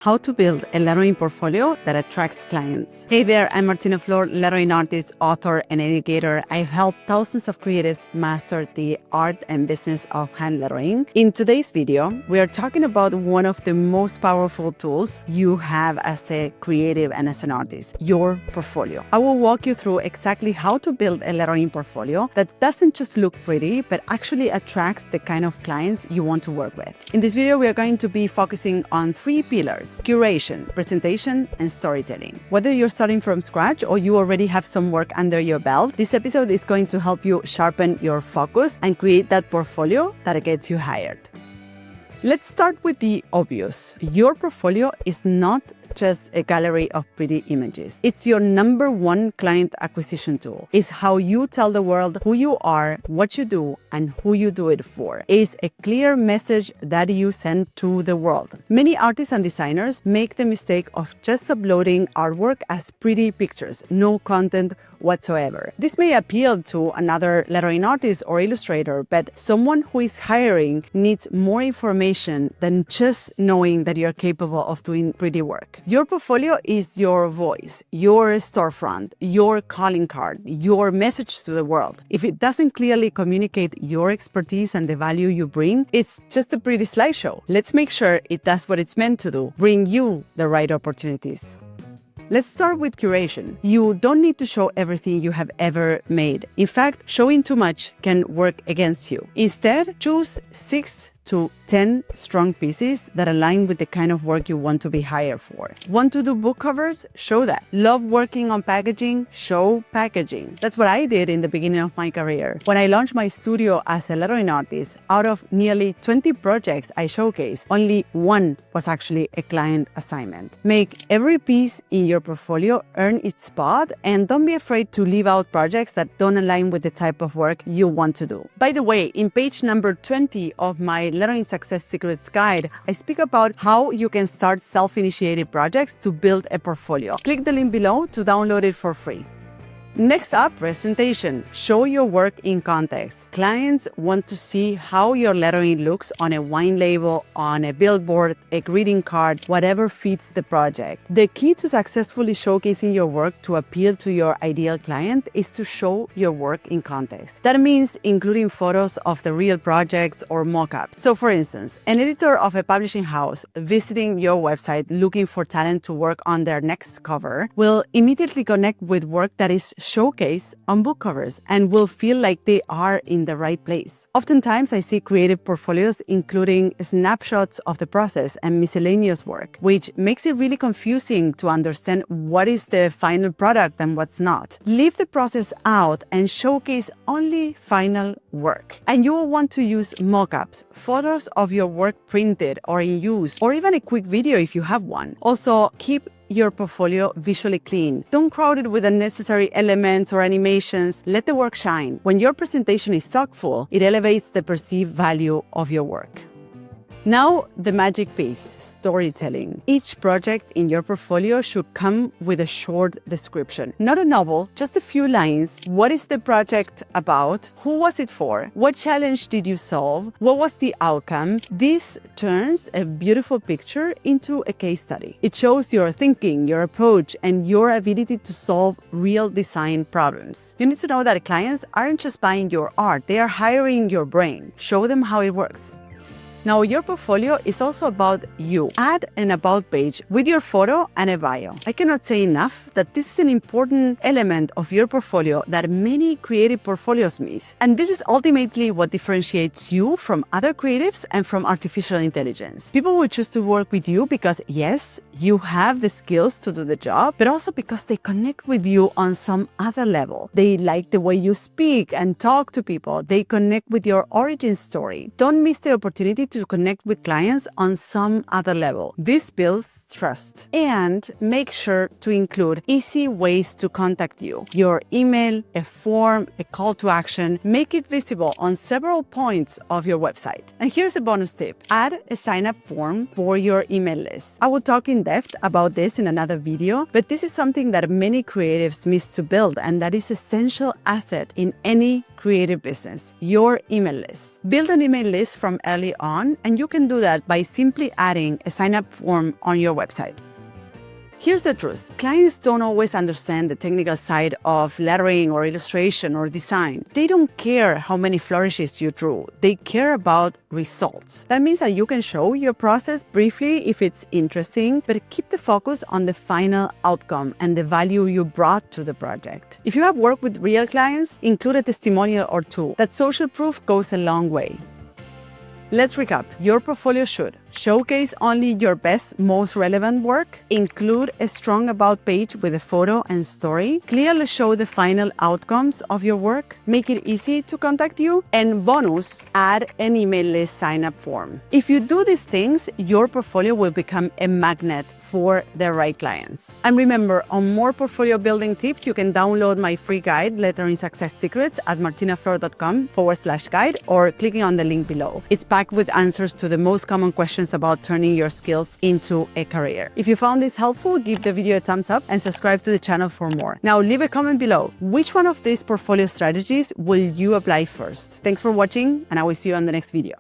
How to build a lettering portfolio that attracts clients. Hey there, I'm Martina Flor, lettering artist, author, and educator. I've helped thousands of creatives master the art and business of hand lettering. In today's video, we are talking about one of the most powerful tools you have as a creative and as an artist, your portfolio. I will walk you through exactly how to build a lettering portfolio that doesn't just look pretty, but actually attracts the kind of clients you want to work with. In this video, we are going to be focusing on 3 pillars: curation, presentation, and storytelling. Whether you're starting from scratch or you already have some work under your belt, this episode is going to help you sharpen your focus and create that portfolio that gets you hired. Let's start with the obvious. Your portfolio is not just a gallery of pretty images. It's your #1 client acquisition tool. It's how you tell the world who you are, what you do, and who you do it for. It's a clear message that you send to the world. Many artists and designers make the mistake of just uploading artwork as pretty pictures, no content whatsoever. This may appeal to another lettering artist or illustrator, but someone who is hiring needs more information than just knowing that you're capable of doing pretty work. Your portfolio is your voice, your storefront, your calling card, your message to the world. If it doesn't clearly communicate your expertise and the value you bring, it's just a pretty slideshow. Let's make sure it does what it's meant to do, bring you the right opportunities. Let's start with curation. You don't need to show everything you have ever made. In fact, showing too much can work against you. Instead, choose 6 to 10 strong pieces that align with the kind of work you want to be hired for. Want to do book covers? Show that. Love working on packaging? Show packaging. That's what I did in the beginning of my career. When I launched my studio as a lettering artist, out of nearly 20 projects I showcased, only 1 was actually a client assignment. Make every piece in your portfolio earn its spot, and don't be afraid to leave out projects that don't align with the type of work you want to do. By the way, in page number 20 of my Lettering Success Secrets Guide, I speak about how you can start self-initiated projects to build a portfolio. Click the link below to download it for free. Next up, presentation. Show your work in context. Clients want to see how your lettering looks on a wine label, on a billboard, a greeting card, whatever fits the project. The key to successfully showcasing your work to appeal to your ideal client is to show your work in context. That means including photos of the real projects or mock-ups. So for instance, an editor of a publishing house visiting your website looking for talent to work on their next cover will immediately connect with work that is showcase on book covers and will feel like they are in the right place. Oftentimes, I see creative portfolios including snapshots of the process and miscellaneous work, which makes it really confusing to understand what is the final product and what's not. Leave the process out and showcase only final work. And you will want to use mock-ups, photos of your work printed or in use, or even a quick video if you have one. Also, keep your portfolio visually clean. Don't crowd it with unnecessary elements or animations. Let the work shine. When your presentation is thoughtful, it elevates the perceived value of your work. Now, the magic piece, storytelling. Each project in your portfolio should come with a short description. Not a novel, just a few lines. What is the project about? Who was it for? What challenge did you solve? What was the outcome? This turns a beautiful picture into a case study. It shows your thinking, your approach, and your ability to solve real design problems. You need to know that clients aren't just buying your art, they are hiring your brain. Show them how it works. Now, your portfolio is also about you. Add an about page with your photo and a bio. I cannot say enough that this is an important element of your portfolio that many creative portfolios miss. And this is ultimately what differentiates you from other creatives and from artificial intelligence. People will choose to work with you because, yes, you have the skills to do the job, but also because they connect with you on some other level. They like the way you speak and talk to people. They connect with your origin story. Don't miss the opportunity to connect with clients on some other level. This builds trust. And make sure to include easy ways to contact you. Your email, a form, a call to action. Make it visible on several points of your website. And here's a bonus tip. Add a sign-up form for your email list. I will talk in depth about this in another video, but this is something that many creatives miss to build, and that is essential asset in any creative business, your email list. Build an email list from early on on, and you can do that by simply adding a sign-up form on your website. Here's the truth. Clients don't always understand the technical side of lettering or illustration or design. They don't care how many flourishes you drew. They care about results. That means that you can show your process briefly if it's interesting, but keep the focus on the final outcome and the value you brought to the project. If you have worked with real clients, include a testimonial or two. That social proof goes a long way. Let's recap. Your portfolio should showcase only your best, most relevant work, include a strong about page with a photo and story, clearly show the final outcomes of your work, make it easy to contact you, and bonus, add an email list sign-up form. If you do these things, your portfolio will become a magnet for the right clients. And remember, on more portfolio building tips, you can download my free guide, Lettering Success Secrets, at martinaflor.com/guide, or clicking on the link below. It's packed with answers to the most common questions about turning your skills into a career. If you found this helpful, give the video a thumbs up and subscribe to the channel for more. Now leave a comment below. Which one of these portfolio strategies will you apply first? Thanks for watching, and I will see you on the next video.